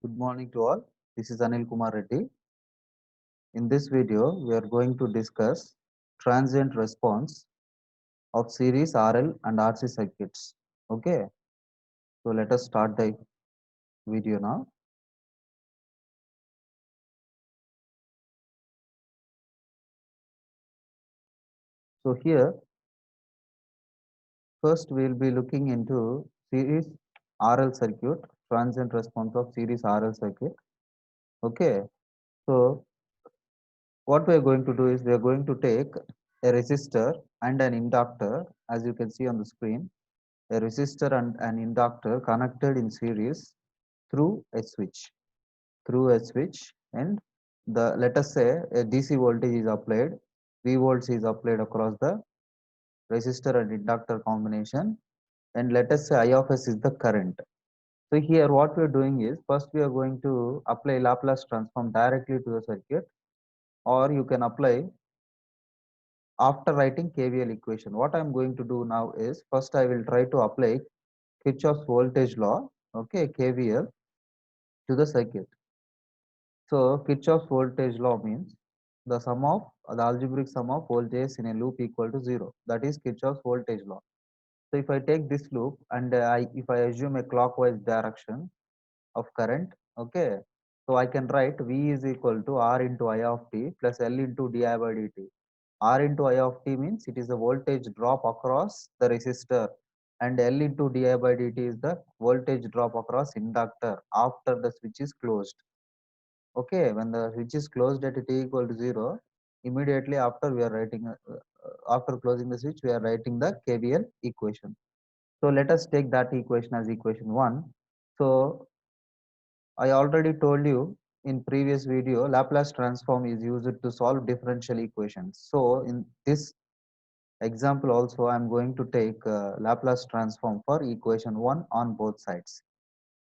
Good morning to all. This is Anil Kumar Reddy. In this video, we are going to discuss transient response of series RL and RC circuits. Okay, so let us start the video now. So here, first we will be looking into series RL circuit, transient response of series RL circuit. Okay, so what we are going to do is we are going to take a resistor and an inductor, as you can see on the screen. A resistor and an inductor connected in series through a switch, and the let us say a DC voltage is applied, V volts is applied across the resistor and inductor combination, and let us say I of s is the current. So here what we are doing is first we are going to apply Laplace transform directly to the circuit, or you can apply after writing KVL equation. What I am going to do now is first I will try to apply Kirchhoff's voltage law, okay, KVL, to the circuit. So Kirchhoff's voltage law means the algebraic sum of voltages in a loop equal to 0. That is Kirchhoff's voltage law. So if I take this loop and if I assume a clockwise direction of current, okay, so I can write V is equal to R into I of t plus L into di by dt. R into I of t means it is the voltage drop across the resistor, and L into di by dt is the voltage drop across inductor after the switch is closed. Okay, when the switch is closed at t equal to 0, immediately after we are writing, after closing the switch, we are writing the KVL equation. So let us take that equation as equation 1. So I already told you in previous video, Laplace transform is used to solve differential equations. So in this example also, I am going to take Laplace transform for equation 1 on both sides.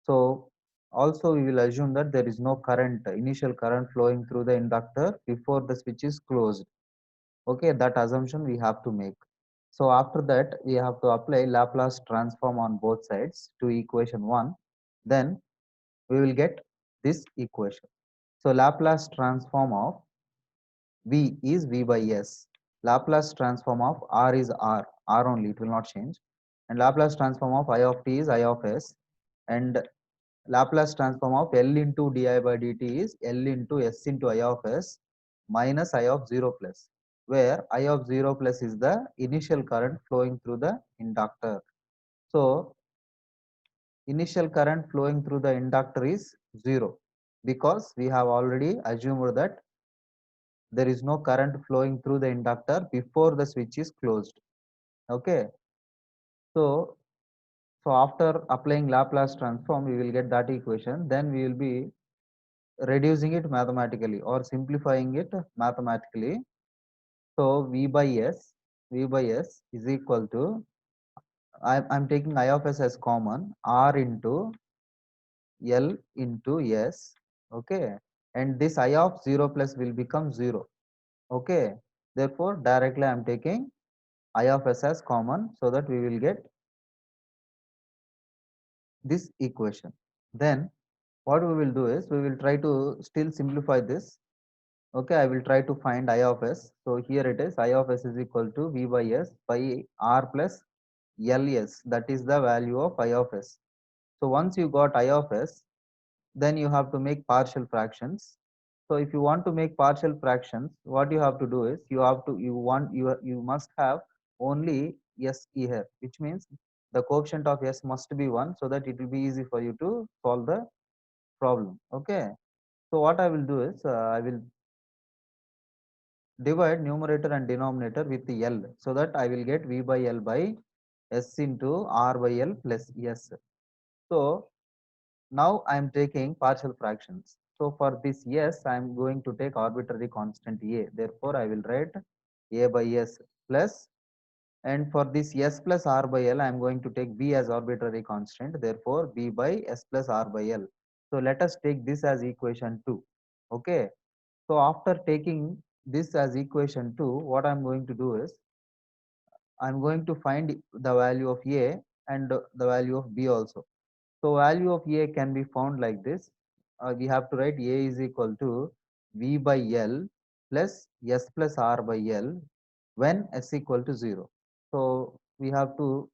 So also we will assume that there is no current, initial current flowing through the inductor before the switch is closed. Okay, that assumption we have to make. So after that, we have to apply Laplace transform on both sides to equation 1. Then we will get this equation. So Laplace transform of V is V by S. Laplace transform of R is R only, it will not change. And Laplace transform of I of t is I of S. And Laplace transform of L into di by dt is L into S into I of S minus I of 0 plus, where I of 0 plus is the initial current flowing through the inductor. So initial current flowing through the inductor is 0, because we have already assumed that there is no current flowing through the inductor before the switch is closed. Okay, so after applying Laplace transform, we will get that equation. Then we will be reducing it mathematically or simplifying it mathematically. So V by S is equal to, I'm taking I of S as common, R into L into S, okay, and this I of 0 plus will become 0, okay. Therefore, directly I'm taking I of S as common, so that we will get this equation. Then what we will do is we will try to still simplify this. Okay, I will try to find I of S. So here it is, I of S is equal to V by S by R plus LS. That is the value of I of S. So once you got I of S, then you have to make partial fractions. So if you want to make partial fractions, what you have to do is you must have only S here, which means the coefficient of S must be 1, so that it will be easy for you to solve the problem. Okay. So what I will do is I will divide numerator and denominator with L, so that I will get V by L by S into R by L plus S. So now I am taking partial fractions. So for this S, I am going to take arbitrary constant A. Therefore, I will write A by S plus, and for this S plus R by L, I am going to take B as arbitrary constant. Therefore, B by S plus R by L. So let us take this as equation 2. Okay. So after taking this as equation 2, what I am going to do is I am going to find the value of A and the value of B also. So value of A can be found like this. we have to write A is equal to V by L plus S plus R by L when S equal to 0. So we have to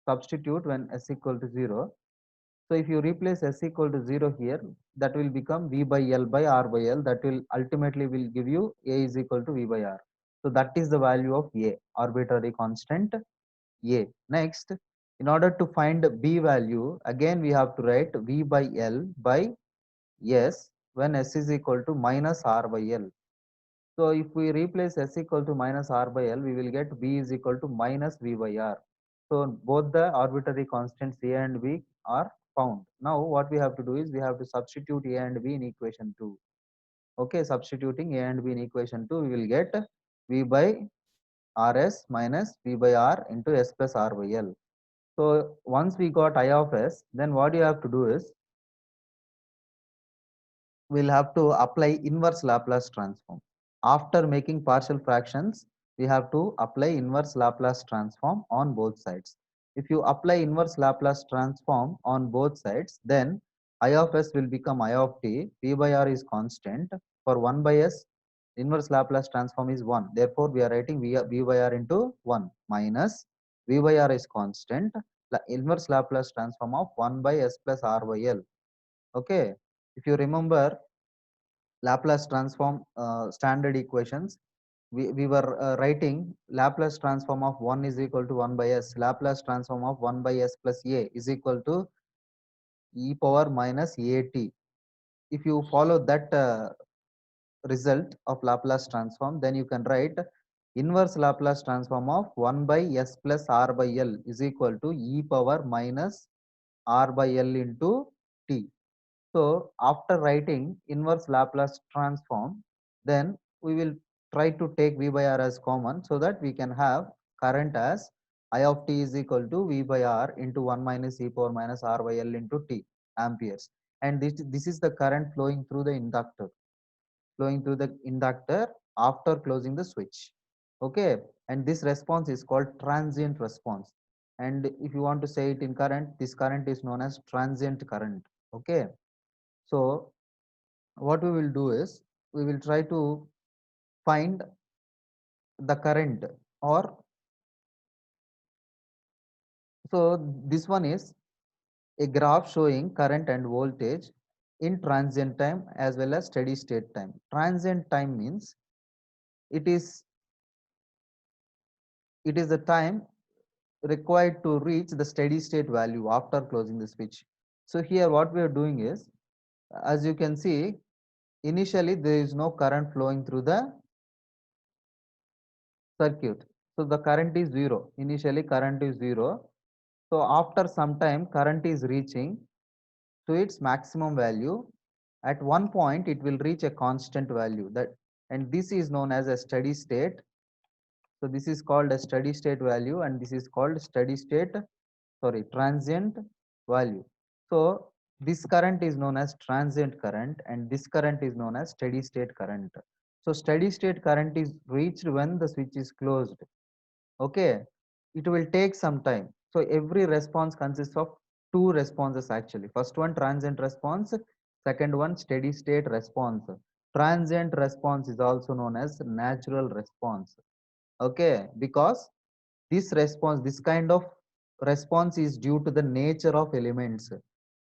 substitute when S equal to 0. So if you replace S equal to 0 here, that will become V by L by R by L. That will ultimately will give you A is equal to V by R. So that is the value of A, arbitrary constant A. Next, in order to find B value, again we have to write V by L by S when S is equal to minus R by L. So if we replace S equal to minus R by L, we will get B is equal to minus V by R. So both the arbitrary constants A and B are found. Now what we have to do is we have to substitute A and B in equation 2. Okay, substituting A and B in equation 2, we will get V by Rs minus V by R into S plus R by L. So once we got I of S, then what you have to do is we'll have to apply inverse Laplace transform. After making partial fractions, we have to apply inverse Laplace transform on both sides. If you apply inverse Laplace transform on both sides, then I of S will become I of t, V by R is constant. For 1 by S, inverse Laplace transform is 1. Therefore, we are writing V by R into 1 minus V by R is constant. Inverse Laplace transform of 1 by S plus R by L. Okay. If you remember, Laplace transform standard equations, we were writing Laplace transform of 1 is equal to 1 by S. Laplace transform of 1 by S plus A is equal to e power minus AT. If you follow that result of Laplace transform, then you can write inverse Laplace transform of 1 by S plus R by L is equal to e power minus R by L into t. So after writing inverse Laplace transform, then we will try to take V by R as common so that we can have current as I of t is equal to V by R into 1 minus e power minus R by L into t amperes. And this is the current flowing through the inductor after closing the switch. Okay. And this response is called transient response. And if you want to say it in current, this current is known as transient current. Okay. So what we will do is we will try to find the current, or so this one is a graph showing current and voltage in transient time as well as steady state time. Transient time means it is the time required to reach the steady state value after closing the switch. So here what we are doing is, as you can see, initially there is no current flowing through the circuit. So the current is zero. Initially current is zero. So after some time current is reaching to its maximum value. At one point it will reach a constant value, that, and this is known as a steady state. So this is called a steady state value, and this is called steady state, sorry, transient value. So this current is known as transient current and this current is known as steady state current. So steady state current is reached when the switch is closed. Okay, it will take some time. So every response consists of two responses actually. First one transient response, second one steady state response. Transient response is also known as natural response. Okay, because this kind of response is due to the nature of elements.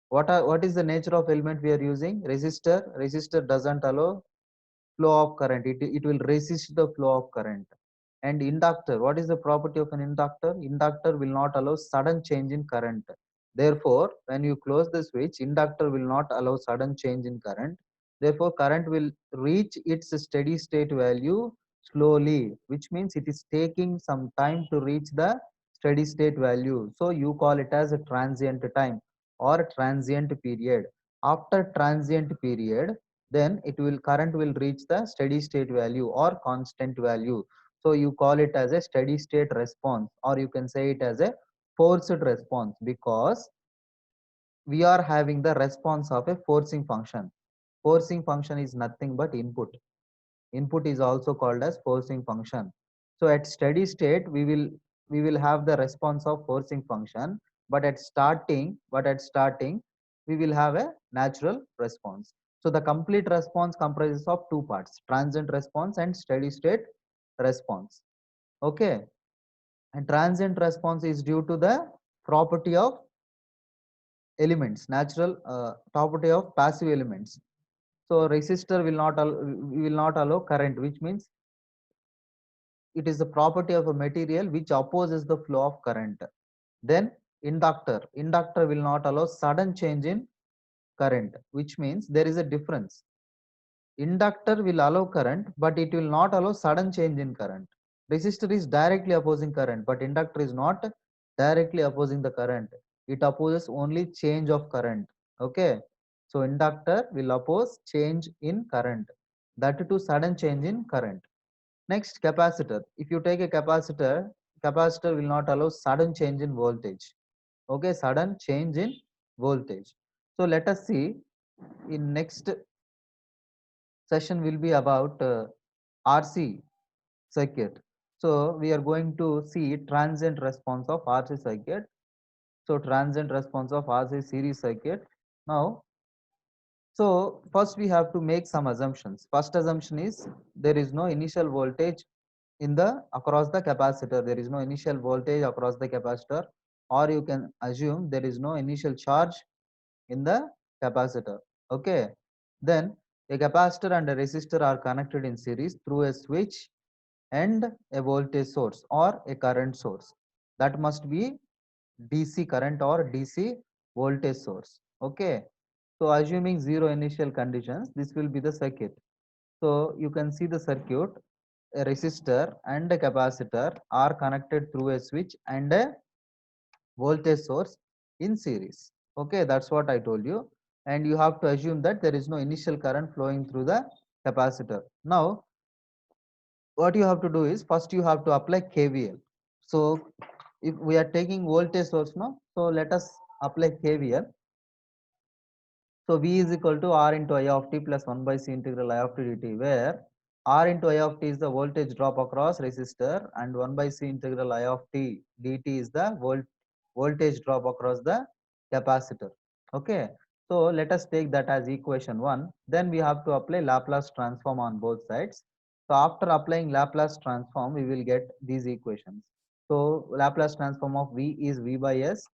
What is the nature of element we are using? Resistor doesn't allow flow of current. It will resist the flow of current. And inductor, what is the property of an inductor? Inductor will not allow sudden change in current. Therefore when you close the switch, inductor will not allow sudden change in current. Therefore current will reach its steady state value slowly, which means it is taking some time to reach the steady state value. So you call it as a transient time or transient period. After transient period, then it will current will reach the steady state value or constant value. So you call it as a steady state response, or you can say it as a forced response, because we are having the response of a forcing function. Forcing function is nothing but input. Input is also called as forcing function. So at steady state we will have the response of forcing function, but at starting we will have a natural response. So the complete response comprises of two parts, transient response and steady state response. Okay. And transient response is due to the property of elements, natural property of passive elements. So resistor will not allow current, which means it is the property of a material which opposes the flow of current. Then inductor will not allow sudden change in current, which means there is a difference. Inductor will allow current, but it will not allow sudden change in current. Resistor is directly opposing current, but inductor is not directly opposing the current. It opposes only change of current. Okay. So inductor will oppose change in current, that too sudden change in current. Next, capacitor. If you take a capacitor will not allow sudden change in voltage. Okay, sudden change in voltage. So let us see in next session will be about RC circuit. So we are going to see transient response of RC circuit. So transient response of RC series circuit. Now, so first we have to make some assumptions. First assumption is there is no initial voltage in the across the capacitor. There is no initial voltage across the capacitor, or you can assume there is no initial charge in the capacitor. Okay. Then a capacitor and a resistor are connected in series through a switch and a voltage source or a current source. That must be DC current or DC voltage source. Okay. So assuming zero initial conditions, this will be the circuit. So you can see the circuit, a resistor and a capacitor are connected through a switch and a voltage source in series. Okay, that's what I told you. And you have to assume that there is no initial current flowing through the capacitor. Now, what you have to do is first you have to apply KVL. So, if we are taking voltage source now, so let us apply KVL. So V is equal to R into I of t plus 1 by C integral I of t dt, where R into I of t is the voltage drop across resistor and 1 by C integral I of t dt is the voltage drop across the capacitor. Okay. So let us take that as equation 1. Then we have to apply Laplace transform on both sides. So after applying Laplace transform, we will get these equations. So Laplace transform of V is V by S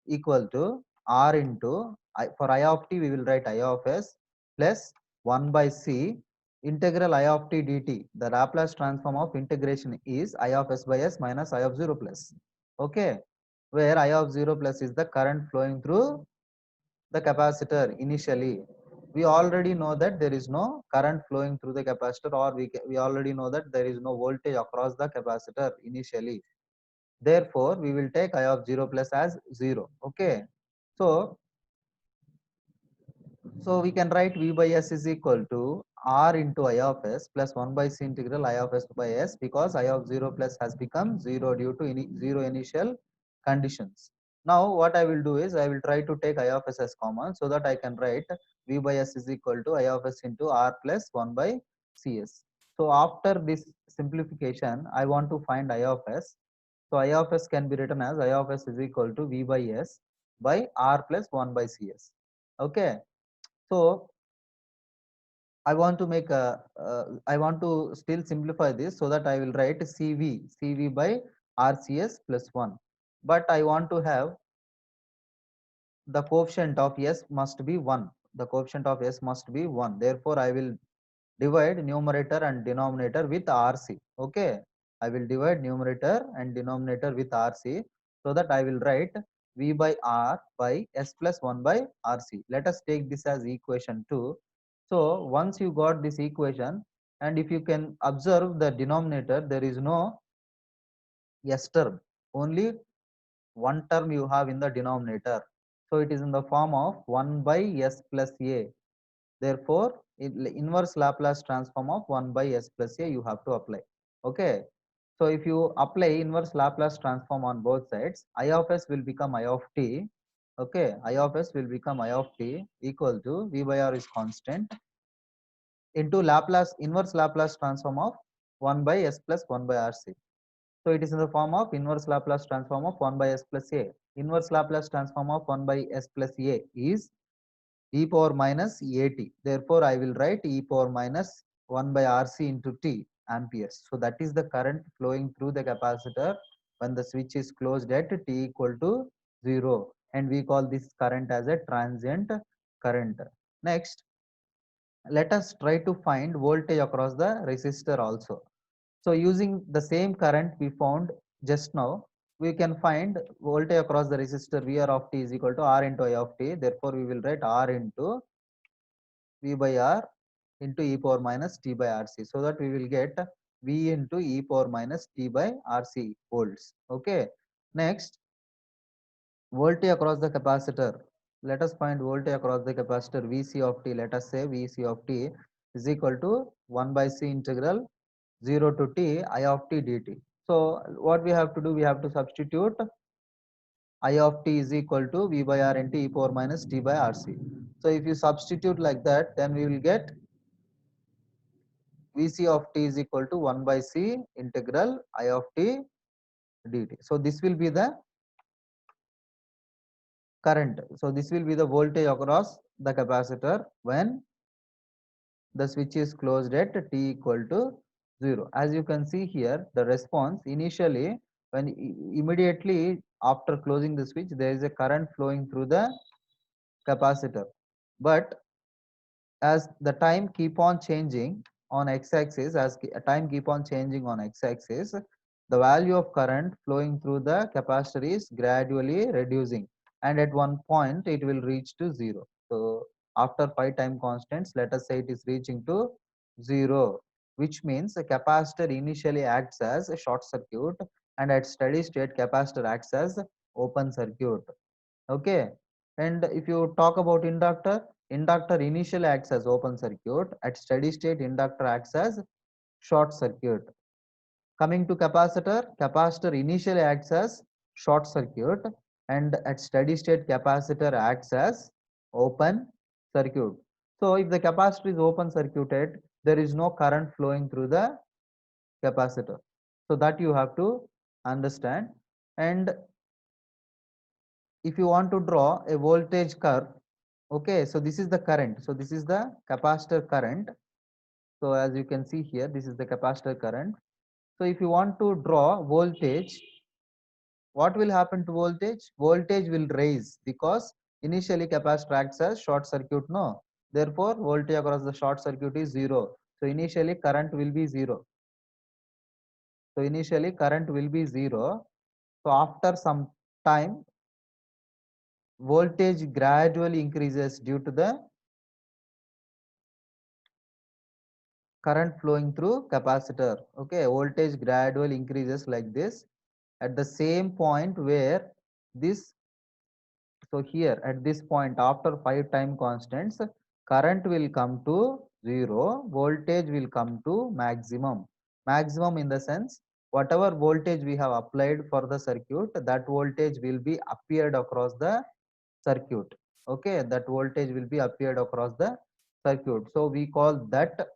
equal to R into for I of t we will write I of S plus 1 by C integral I of t dt. The Laplace transform of integration is I of S by S minus I of 0 plus. Okay, where I of 0 plus is the current flowing through the capacitor initially. We already know that there is no current flowing through the capacitor, or we already know that there is no voltage across the capacitor initially. Therefore, we will take I of 0 plus as 0. Okay. So, we can write V by S is equal to R into I of S plus 1 by C integral I of S by S, because I of 0 plus has become 0 due to zero initial conditions. Now, what I will do is I will try to take I of S as common, so that I can write V by S is equal to I of S into R plus 1 by CS. So, after this simplification, I want to find I of S. So I of S can be written as I of S is equal to V by S by R plus 1 by CS. Okay. So I want to make I want to still simplify this, so that I will write CV by RCS plus 1. But I want to have the coefficient of S must be 1. The coefficient of S must be 1. Therefore, I will divide numerator and denominator with RC. Okay, I will divide numerator and denominator with RC, so that I will write V by R by S plus 1 by RC. Let us take this as equation 2. So once you got this equation, and if you can observe the denominator, there is no S term, only one term you have in the denominator. So it is in the form of 1 by S plus A. Therefore, inverse Laplace transform of 1 by S plus A you have to apply. Okay. So if you apply inverse Laplace transform on both sides, I of S will become I of t. Okay. I of S will become I of t equal to V by R is constant into Laplace inverse Laplace transform of 1 by S plus 1 by RC. So it is in the form of inverse Laplace transform of 1 by S plus A. Inverse Laplace transform of 1 by S plus A is e power minus at. Therefore, I will write e power minus 1 by RC into T amperes. So that is the current flowing through the capacitor when the switch is closed at T equal to 0. And we call this current as a transient current. Next, let us try to find voltage across the resistor also. So using the same current we found just now, we can find voltage across the resistor VR of t is equal to R into I of t. Therefore, we will write R into V by R into e power minus t by RC. So that we will get V into e power minus t by RC volts. Okay. Next, voltage across the capacitor. Let us find voltage across the capacitor Vc of t. Let us say Vc of t is equal to 1 by C integral 0 to t I of t dt. So what we have to do, we have to substitute I of t is equal to V by R into e power minus t by RC. So if you substitute like that, then we will get Vc of t is equal to 1 by C integral I of t dt. So this will be the current. So this will be the voltage across the capacitor when the switch is closed at t equal to 0. As you can see here, the response initially when immediately after closing the switch, there is a current flowing through the capacitor. But as the time keep on changing on x-axis, time keep on changing on x-axis, the value of current flowing through the capacitor is gradually reducing, and at one point it will reach to 0. So after 5 time constants, let us say it is reaching to 0, which means the capacitor initially acts as a short circuit, and at steady state capacitor acts as open circuit. Okay. And if you talk about inductor, inductor initially acts as open circuit. At steady state, inductor acts as short circuit. Coming to capacitor, capacitor initially acts as short circuit, and at steady state capacitor acts as open circuit. So if the capacitor is open circuited, there is no current flowing through the capacitor. So that you have to understand. And if you want to draw a voltage curve, okay, so this is the current, so this is the capacitor current. So as you can see here, this is the capacitor current. So if you want to draw voltage, what will happen to voltage? Voltage will rise because initially capacitor acts as short circuit, no, therefore voltage across the short circuit is 0. So initially current will be 0. So initially current will be 0. So after some time, voltage gradually increases due to the current flowing through capacitor. Okay, voltage gradually increases like this. At the same point where this, so here at this point after 5 time constants, current will come to 0, voltage will come to maximum. Maximum in the sense, whatever voltage we have applied for the circuit, that voltage will be appeared across the circuit. Okay, that voltage will be appeared across the circuit. So we call that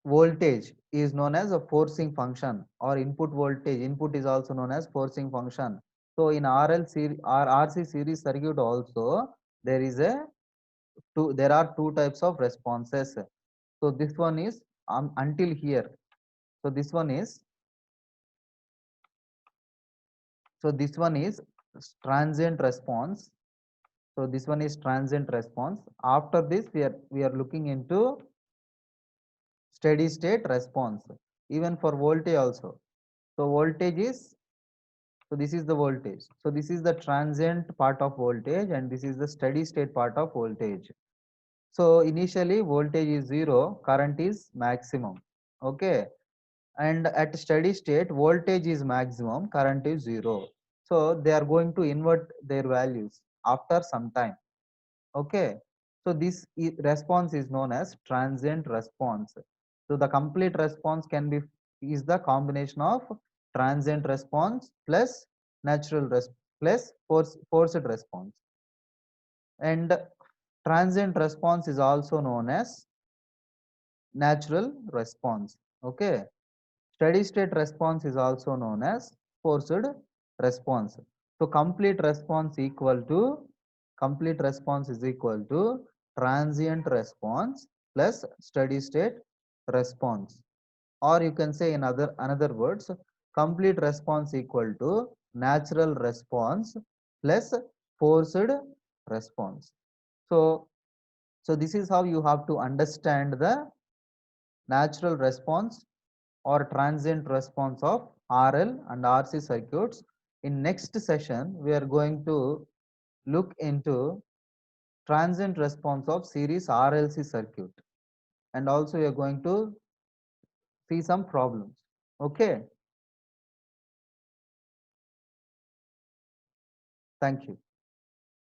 voltage is known as a forcing function, or input voltage. Input is also known as forcing function. So in RL series or RC series circuit also, there is a there are two types of responses. So this one is until here. So this one is, transient response. So this one is transient response. After this, we are looking into steady state response, even for voltage also. So voltage is, so this is the voltage. So this is the transient part of voltage, and this is the steady state part of voltage. So initially voltage is 0, current is maximum. Okay. And at steady state, voltage is maximum, current is 0. So they are going to invert their values after some time. Okay. So this response is known as transient response. So the complete response can be, is the combination of transient response plus natural plus forced response. And transient response is also known as natural response. Okay. Steady state response is also known as forced response. So complete response equal to complete response is equal to transient response plus steady state response. Or you can say in another words, complete response equal to natural response plus forced response. So this is how you have to understand the natural response or transient response of RL and RC circuits. In next session, we are going to look into transient response of series RLC circuit, and also we are going to see some problems. Okay, thank you.